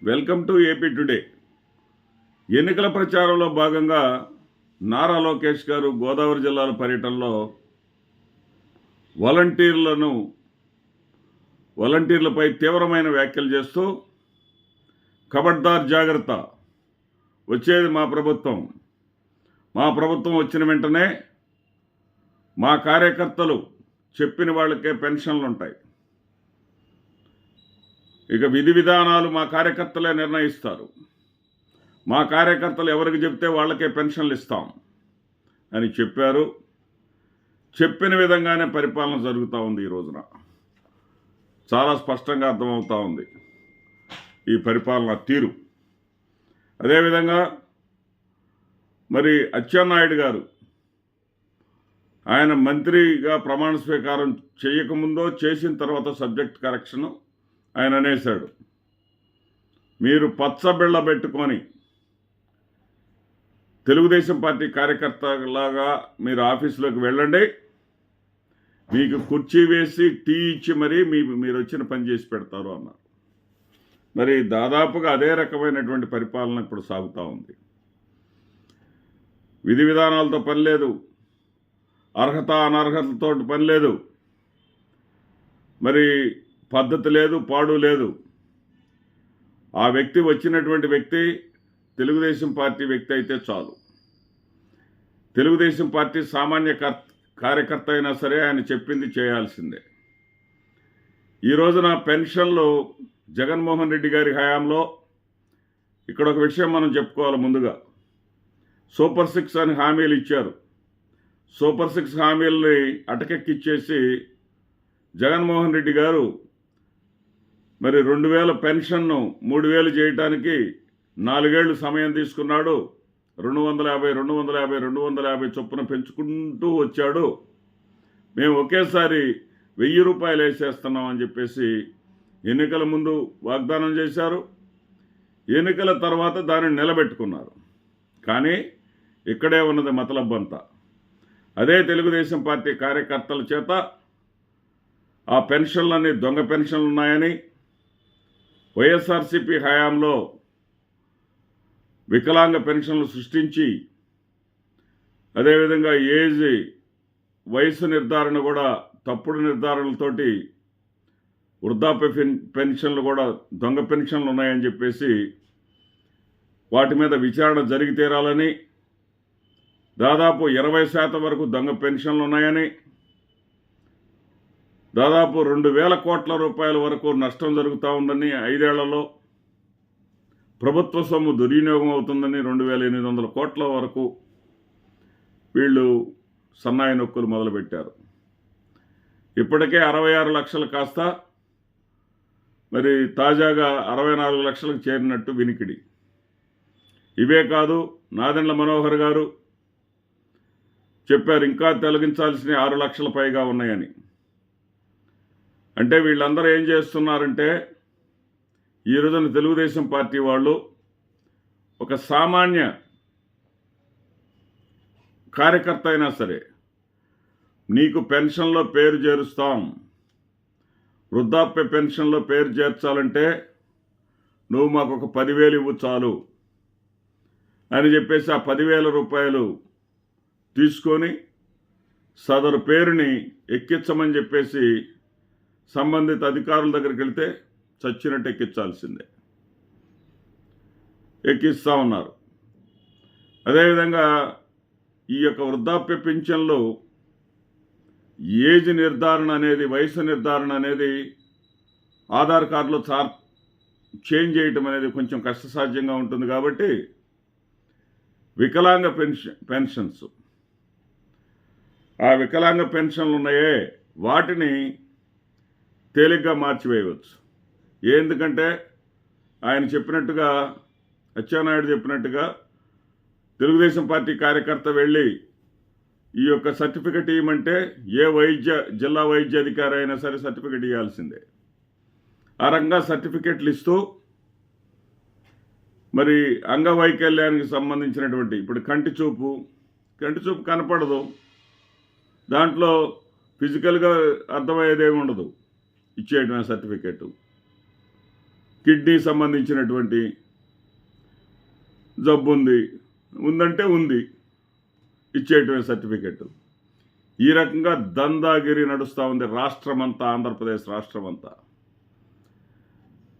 Welcome to AP today. ఎన్నికల ప్రచారంలో భాగంగా నారా లోకేష్ గారు గోదావరి జిల్లాల పర్యటనలో వాలంటీర్లపై తీవ్రమైన వ్యాఖ్యలు చేస్తూ ఖబర్దార్ జాగ్రత్త, వచ్చేది మా ప్రభుత్వం వచ్చిన వెంటనే మా కార్యకర్తలు చెప్పిన వాళ్ళకే పెన్షన్లు ఉంటాయి, ఇక విధి విధానాలు మా కార్యకర్తలే నిర్ణయిస్తారు, మా కార్యకర్తలు ఎవరికి చెప్తే వాళ్ళకే పెన్షన్లు ఇస్తాం అని చెప్పారు. చెప్పిన విధంగానే పరిపాలన జరుగుతూ ఉంది. ఈ రోజున చాలా స్పష్టంగా అర్థమవుతూ ఉంది ఈ పరిపాలన తీరు. అదేవిధంగా మరి అచ్చెన్నాయుడు గారు ఆయన మంత్రిగా ప్రమాణ స్వీకారం చేయకముందో చేసిన తర్వాత సబ్జెక్ట్ కరెక్షన్ ఆయన అనేశాడు, మీరు పచ్చబిళ్ళ పెట్టుకొని తెలుగుదేశం పార్టీ కార్యకర్తలాగా మీరు ఆఫీసులోకి వెళ్ళండి, మీకు కుర్చీ వేసి టీ ఇచ్చి మరీ మీరు వచ్చిన పని చేసి పెడతారు అన్నారు. మరి దాదాపుగా అదే రకమైనటువంటి పరిపాలన ఇప్పుడు సాగుతూ ఉంది. విధి విధానాలతో పని లేదు, అర్హత అనర్హతలతో పని లేదు, మరి పద్ధతి లేదు, పాడు లేదు. ఆ వ్యక్తి వచ్చినటువంటి వ్యక్తి తెలుగుదేశం పార్టీ వ్యక్తి అయితే చాలు. తెలుగుదేశం పార్టీ సామాన్య కార్యకర్త అయినా సరే ఆయన చెప్పింది చేయాల్సిందే. ఈ రోజున పెన్షన్లు జగన్మోహన్ రెడ్డి గారి హయాంలో ఇక్కడ ఒక విషయం మనం చెప్పుకోవాలి. ముందుగా సూపర్ 6 అని హామీలు ఇచ్చారు. సూపర్ 6 హామీలని అటకెక్కిచ్చేసి జగన్మోహన్ రెడ్డి గారు మరి 2000 పెన్షన్ను 3000 చేయటానికి 4 ఏళ్ళు సమయం తీసుకున్నాడు. 250 చొప్పున పెంచుకుంటూ వచ్చాడు. మేము ఒకేసారి 1000 రూపాయలు వేసేస్తున్నాం అని చెప్పేసి ఎన్నికల ముందు వాగ్దానం చేశారు. ఎన్నికల తర్వాత దానిని నిలబెట్టుకున్నారు. కానీ ఇక్కడే ఉన్నది మతలబ్బంతా. అదే తెలుగుదేశం పార్టీ కార్యకర్తల చేత ఆ పెన్షన్లన్నీ దొంగ పెన్షన్లు ఉన్నాయని, వైఎస్ఆర్సీపీ హయాంలో వికలాంగ పెన్షన్లు సృష్టించి అదేవిధంగా వయసు నిర్ధారణ కూడా తప్పుడు నిర్ధారణలతోటి వృద్ధాప్య పెన్షన్లు కూడా దొంగ పెన్షన్లు ఉన్నాయని చెప్పేసి వాటి మీద విచారణ జరిగి తీరాలని, దాదాపు 20% వరకు దొంగ పెన్షన్లు ఉన్నాయని, దాదాపు 2000 కోట్ల రూపాయల వరకు నష్టం జరుగుతూ ఉందని, 5 ఏళ్లలో ప్రభుత్వ సొమ్ము దుర్వినియోగం అవుతుందని 2800 కోట్ల వరకు వీళ్ళు సన్నాయి నొక్కులు మొదలుపెట్టారు. ఇప్పటికే 66 లక్షలు కాస్త మరి తాజాగా 64 లక్షలకు చేరినట్టు వినికిడి. ఇవే కాదు, నాదెండ్ల మనోహర్ గారు చెప్పారు ఇంకా తొలగించాల్సిన 6 లక్షల పైగా ఉన్నాయని. అంటే వీళ్ళందరూ ఏం చేస్తున్నారంటే, ఈ రోజున తెలుగుదేశం పార్టీ వాళ్ళు ఒక సామాన్య కార్యకర్త అయినా సరే నీకు పెన్షన్లో పేరు చేరుస్తాం, వృద్ధాప్య పెన్షన్లో పేరు చేర్చాలంటే నువ్వు మాకు ఒక 10,000 ఇవ్వు చాలు అని చెప్పేసి ఆ 10,000 రూపాయలు తీసుకొని సదరు పేరుని ఎక్కించమని చెప్పేసి సంబంధిత అధికారుల దగ్గరికి వెళ్తే చచ్చినట్టు ఎక్కించాల్సిందే, ఎక్కిస్తూ ఉన్నారు. అదేవిధంగా ఈ యొక్క వృద్ధాప్య పింఛన్లు ఏజ్ నిర్ధారణ అనేది, వయసు నిర్ధారణ అనేది ఆధార్ కార్డులో చేంజ్ చేయటం అనేది కొంచెం కష్టసాధ్యంగా ఉంటుంది. కాబట్టి వికలాంగ పెన్షన్స్ ఆ వికలాంగ పెన్షన్లు ఉన్నాయే వాటిని తేలిగ్గా మార్చివేయవచ్చు. ఎందుకంటే ఆయన చెప్పినట్టుగా, అచ్చెన్నాయుడు చెప్పినట్టుగా తెలుగుదేశం పార్టీ కార్యకర్త వెళ్ళి ఈ యొక్క సర్టిఫికెట్ ఇవ్వమంటే జిల్లా వైద్య అధికారి అయినా సరే సర్టిఫికెట్ ఇవ్వాల్సిందే. ఆ రకంగా సర్టిఫికెట్లు ఇస్తూ మరి అంగవైకల్యానికి సంబంధించినటువంటి ఇప్పుడు కంటి చూపు కనపడదు, దాంట్లో ఫిజికల్గా అర్థమయ్యేదేమి ఉండదు, ఇచ్చేయటమే సర్టిఫికెట్. కిడ్నీ సంబంధించినటువంటి జబ్బు ఉందంటే ఉంది, ఇచ్చేయటమే సర్టిఫికెట్. ఈ రకంగా దందాగిరి నడుస్తూ ఉంది రాష్ట్రమంతా, ఆంధ్రప్రదేశ్ రాష్ట్రమంతా.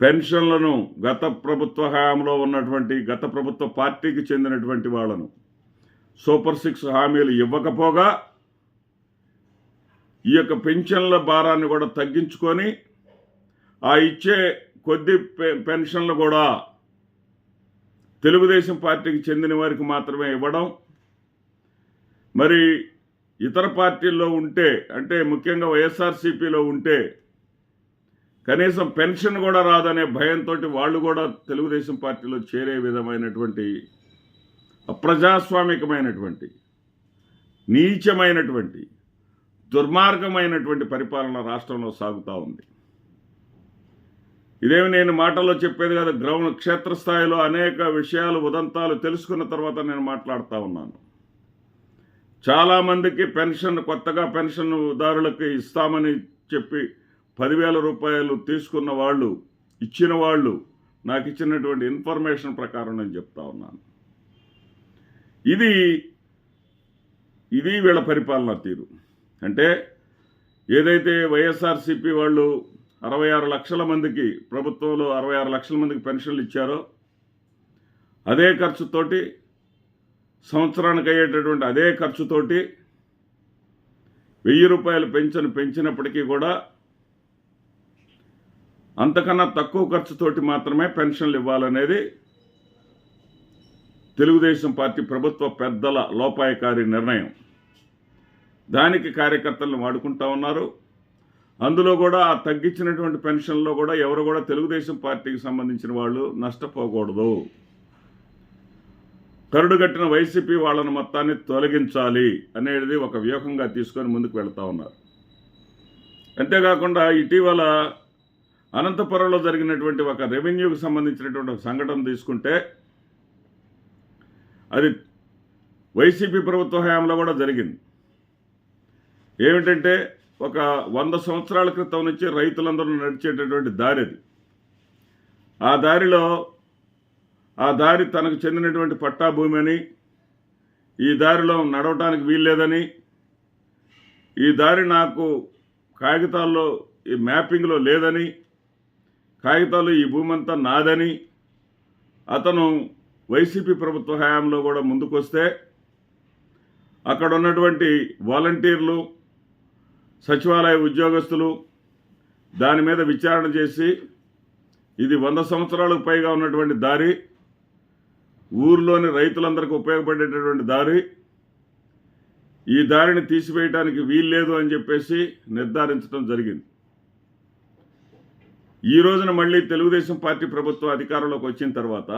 పెన్షన్లను గత ప్రభుత్వ హయాంలో ఉన్నటువంటి, గత ప్రభుత్వ పార్టీకి చెందినటువంటి వాళ్ళను సూపర్ 6 హామీలు ఇవ్వకపోగా ఈ యొక్క పెన్షన్ల భారాన్ని కూడా తగ్గించుకొని ఆ ఇచ్చే కొద్ది పెన్షన్లు కూడా తెలుగుదేశం పార్టీకి చెందిన వారికి మాత్రమే ఇవ్వడం. మరి ఇతర పార్టీల్లో ఉంటే, అంటే ముఖ్యంగా వైఎస్ఆర్సీపీలో ఉంటే కనీసం పెన్షన్ కూడా రాదనే భయంతో వాళ్ళు కూడా తెలుగుదేశం పార్టీలో చేరే విధమైనటువంటి అప్రజాస్వామికమైనటువంటి, నీచమైనటువంటి, దుర్మార్గమైనటువంటి పరిపాలన రాష్ట్రంలో సాగుతూ ఉంది. ఇదేమి నేను మాటల్లో చెప్పేది కాదు, క్షేత్రస్థాయిలో అనేక విషయాలు, ఉదంతాలు తెలుసుకున్న తర్వాత నేను మాట్లాడుతూ ఉన్నాను. చాలామందికి పెన్షన్, కొత్తగా పెన్షన్దారులకు ఇస్తామని చెప్పి 10,000 రూపాయలు తీసుకున్న వాళ్ళు, ఇచ్చిన వాళ్ళు నాకు ఇచ్చినటువంటి ఇన్ఫర్మేషన్ ప్రకారం నేను చెప్తా ఉన్నాను. ఇది వీళ్ళ పరిపాలనా తీరు. అంటే ఏదైతే వైఎస్ఆర్సీపీ వాళ్ళు 66 లక్షల మందికి, ప్రభుత్వంలో 66 లక్షల మందికి పెన్షన్లు ఇచ్చారో అదే ఖర్చుతోటి, సంవత్సరానికి అయ్యేటటువంటి అదే ఖర్చుతోటి 1000 రూపాయలు పెంచినప్పటికీ కూడా అంతకన్నా తక్కువ ఖర్చుతోటి మాత్రమే పెన్షన్లు ఇవ్వాలనేది తెలుగుదేశం పార్టీ ప్రభుత్వ పెద్దల లోపాయకారి నిర్ణయం. దానికి కార్యకర్తలను వాడుకుంటా ఉన్నారు. అందులో కూడా ఆ తగ్గించినటువంటి పెన్షన్లో కూడా ఎవరు కూడా తెలుగుదేశం పార్టీకి సంబంధించిన వాళ్ళు నష్టపోకూడదు. కరుడుగట్టిన వైసీపీ వాళ్ళను మొత్తాన్ని తొలగించాలి అనేది ఒక వ్యూహంగా తీసుకొని ముందుకు వెళ్తూ ఉన్నారు. అంతేకాకుండా ఇటీవల అనంతపురంలో జరిగినటువంటి ఒక రెవెన్యూకి సంబంధించినటువంటి ఒక సంఘటన తీసుకుంటే అది వైసీపీ ప్రభుత్వ హయాంలో కూడా జరిగింది. ఏమిటంటే ఒక 100 సంవత్సరాల క్రితం నుంచి రైతులందరూ నడిచేటటువంటి దారి అది. ఆ దారి తనకు చెందినటువంటి పట్టా భూమి అని, ఈ దారిలో నడవటానికి వీల్లేదని, ఈ దారి నాకు కాగితాల్లో, ఈ మ్యాపింగ్లో లేదని, కాగితాలు ఈ భూమి అంతా నాదని అతను వైసీపీ ప్రభుత్వ హయాంలో కూడా ముందుకొస్తే అక్కడ ఉన్నటువంటి వాలంటీర్లు, సచివాలయ ఉద్యోగస్తులు దాని మీద విచారణ చేసి ఇది 100 సంవత్సరాలకు పైగా ఉన్నటువంటి దారి, ఊర్లోని రైతులందరికీ ఉపయోగపడేటటువంటి దారి, ఈ దారిని తీసివేయడానికి వీల్లేదు అని చెప్పేసి నిర్ధారించడం జరిగింది. ఈ రోజున మళ్ళీ తెలుగుదేశం పార్టీ ప్రభుత్వం అధికారంలోకి వచ్చిన తర్వాత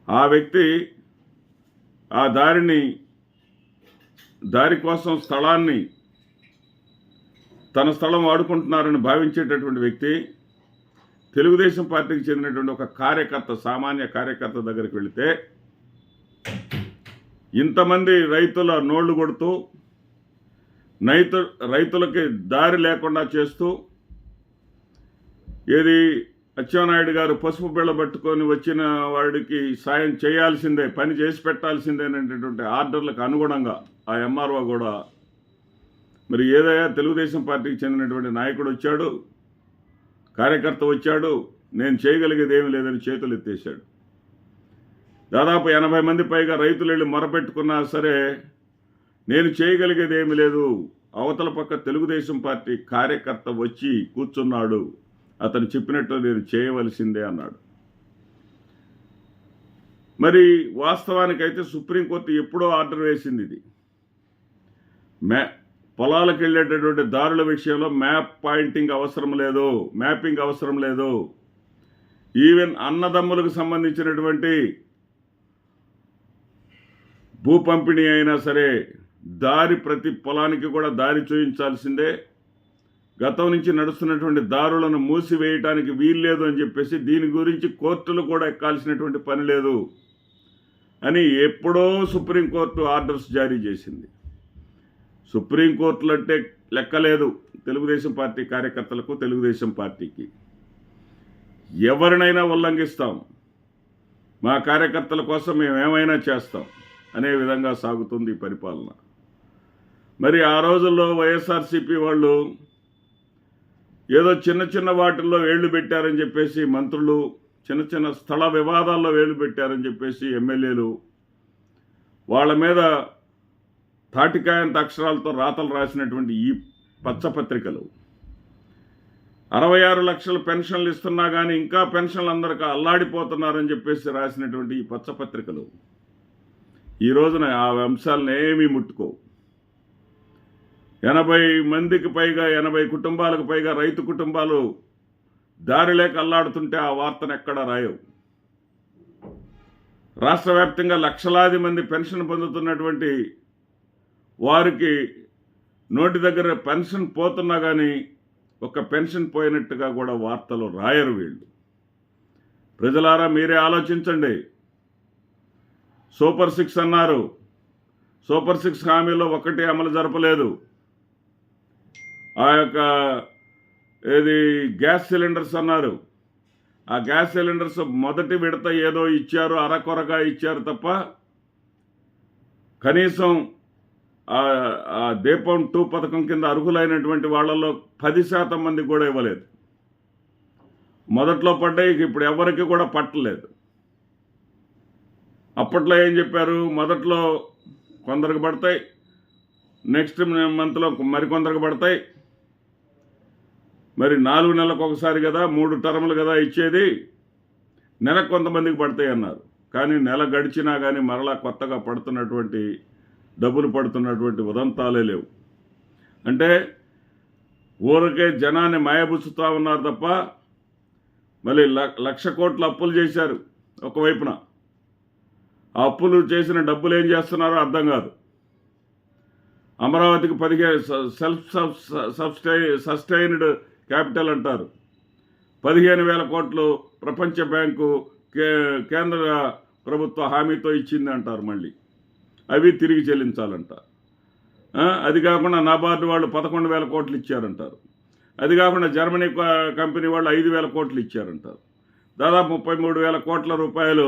ఆ వ్యక్తి ఆ దారి కోసం స్థలాన్ని తన స్థలం వాడుకుంటున్నారని భావించేటటువంటి వ్యక్తి తెలుగుదేశం పార్టీకి చెందినటువంటి ఒక కార్యకర్త, సామాన్య కార్యకర్త దగ్గరికి వెళితే ఇంతమంది రైతుల నోళ్లు కొడుతూ, రైతులకి దారి లేకుండా చేస్తూ, ఏది అచ్చెన్నాయుడు గారు పసుపు బిళ్ళ పట్టుకొని వచ్చిన వాడికి సాయం చేయాల్సిందే, పని చేసి పెట్టాల్సిందే అనేటటువంటి ఆర్డర్లకు అనుగుణంగా ఆ ఎంఆర్ఓ కూడా మరి ఏదైనా తెలుగుదేశం పార్టీకి చెందినటువంటి నాయకుడు వచ్చాడు, కార్యకర్త వచ్చాడు, నేను చేయగలిగేది ఏమీ లేదని చేతులు ఎత్తేశాడు. దాదాపు 80 మంది పైగా రైతులు వెళ్ళి మొరపెట్టుకున్నా సరే నేను చేయగలిగేది ఏమీ లేదు, అవతల పక్క తెలుగుదేశం పార్టీ కార్యకర్త వచ్చి కూర్చున్నాడు, అతను చెప్పినట్లు నేను చేయవలసిందే అన్నాడు. మరి వాస్తవానికైతే సుప్రీంకోర్టు ఎప్పుడో ఆర్డర్ వేసింది. ఇది పొలాలకు వెళ్ళేటటువంటి దారుల విషయంలో మ్యాపింగ్ అవసరం లేదు. ఈవెన్ అన్నదమ్ములకు సంబంధించినటువంటి భూ పంపిణీ అయినా సరే దారి, ప్రతి పొలానికి కూడా దారి చూపించాల్సిందే. గతం నుంచి నడుస్తున్నటువంటి దారులను మూసివేయటానికి వీల్లేదు అని చెప్పేసి దీని గురించి కోర్టులు కూడా ఎక్కాల్సినటువంటి పని లేదు అని ఎప్పుడో సుప్రీంకోర్టు ఆర్డర్స్ జారీ చేసింది. సుప్రీంకోర్టులు అంటే లెక్కలేదు తెలుగుదేశం పార్టీ కార్యకర్తలకు, తెలుగుదేశం పార్టీకి. ఎవరినైనా ఉల్లంఘిస్తాం, మా కార్యకర్తల కోసం మేము ఏమైనా చేస్తాం అనే విధంగా సాగుతుంది ఈ పరిపాలన. మరి ఆ రోజుల్లో వైఎస్ఆర్సీపీ వాళ్ళు ఏదో చిన్న చిన్న వాటిల్లో వేళ్లు పెట్టారని చెప్పేసి మంత్రులు, చిన్న చిన్న స్థల వివాదాల్లో వేళ్లు పెట్టారని చెప్పేసి ఎమ్మెల్యేలు వాళ్ళ మీద తాటికాయంత అక్షరాలతో రాతలు రాసినటువంటి ఈ పచ్చపత్రికలు, 66 లక్షల పెన్షన్లు ఇస్తున్నా కానీ ఇంకా పెన్షన్లు అందరికీ అల్లాడిపోతున్నారని చెప్పేసి రాసినటువంటి ఈ పచ్చపత్రికలు ఈ రోజున ఆ అంశాలను ఏమీ ముట్టుకోవు. 80 మందికి పైగా, 80 కుటుంబాలకు పైగా రైతు కుటుంబాలు దారి లేక అల్లాడుతుంటే ఆ వార్తను ఎక్కడా రాయవు. రాష్ట్ర వ్యాప్తంగా లక్షలాది మంది పెన్షన్ పొందుతున్నటువంటి వారికి నోటి దగ్గర పెన్షన్ పోతున్నా కానీ ఒక పెన్షన్ పోయినట్టుగా కూడా వార్తలు రాయరు వీళ్ళు. ప్రజలారా మీరే ఆలోచించండి. సూపర్ 6 అన్నారు, సూపర్ 6 హామీలో ఒకటి అమలు జరపలేదు. ఆ యొక్క గ్యాస్ సిలిండర్స్ అన్నారు, ఆ గ్యాస్ సిలిండర్స్ మొదటి విడత ఏదో ఇచ్చారు, అరకొరగా ఇచ్చారు తప్ప కనీసం ఆ దీపం 2 పథకం కింద అర్హులైనటువంటి వాళ్ళల్లో 10% మంది కూడా ఇవ్వలేదు. మొదట్లో పడ్డాయి, ఇప్పుడు ఎవరికి కూడా పట్టలేదు. అప్పట్లో ఏం చెప్పారు, మొదట్లో కొందరికి పడతాయి, నెక్స్ట్ మంత్లో మరికొందరికి పడతాయి, మరి 4 నెలలకు ఒకసారి కదా, 3 టర్ములు కదా ఇచ్చేది, నెలకు కొంతమందికి పడతాయి అన్నారు. కానీ నెల గడిచినా కానీ మరలా కొత్తగా పడుతున్నటువంటి డబ్బులు పడుతున్నటువంటి ఉదంతాలే లేవు. అంటే ఊరికే జనాన్ని మాయబుచ్చుతూ ఉన్నారు తప్ప మళ్ళీ 1,00,000 కోట్ల అప్పులు చేశారు ఒకవైపున. ఆ అప్పులు చేసిన డబ్బులు ఏం చేస్తున్నారో అర్థం కాదు. అమరావతికి 15 సస్టైన్డ్ క్యాపిటల్ అంటారు, 15,000 కోట్లు ప్రపంచ బ్యాంకు కేంద్ర ప్రభుత్వ హామీతో ఇచ్చింది అంటారు. మళ్ళీ అవి తిరిగి చెల్లించాలంట. అది కాకుండా నాబార్డు వాళ్ళు 11,000 కోట్లు ఇచ్చారంటారు. అది కాకుండా జర్మనీ కంపెనీ వాళ్ళు 5,000 కోట్లు ఇచ్చారంటారు. దాదాపు 33,000 కోట్ల రూపాయలు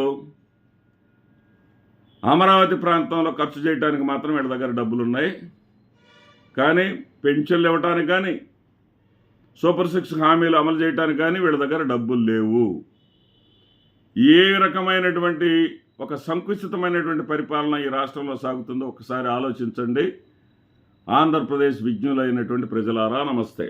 అమరావతి ప్రాంతంలో ఖర్చు చేయడానికి మాత్రం వీళ్ళ దగ్గర డబ్బులు ఉన్నాయి. కానీ పెన్షన్లు ఇవ్వడానికి కానీ, సూపర్ 6 హామీలు అమలు చేయడానికి కానీ వీళ్ళ దగ్గర డబ్బులు లేవు. ఏ రకమైనటువంటి ఒక సంకుచితమైనటువంటి పరిపాలన ఈ రాష్ట్రంలో సాగుతుందో ఒకసారి ఆలోచించండి. ఆంధ్రప్రదేశ్ విజ్ఞులైనటువంటి ప్రజలారా, నమస్తే.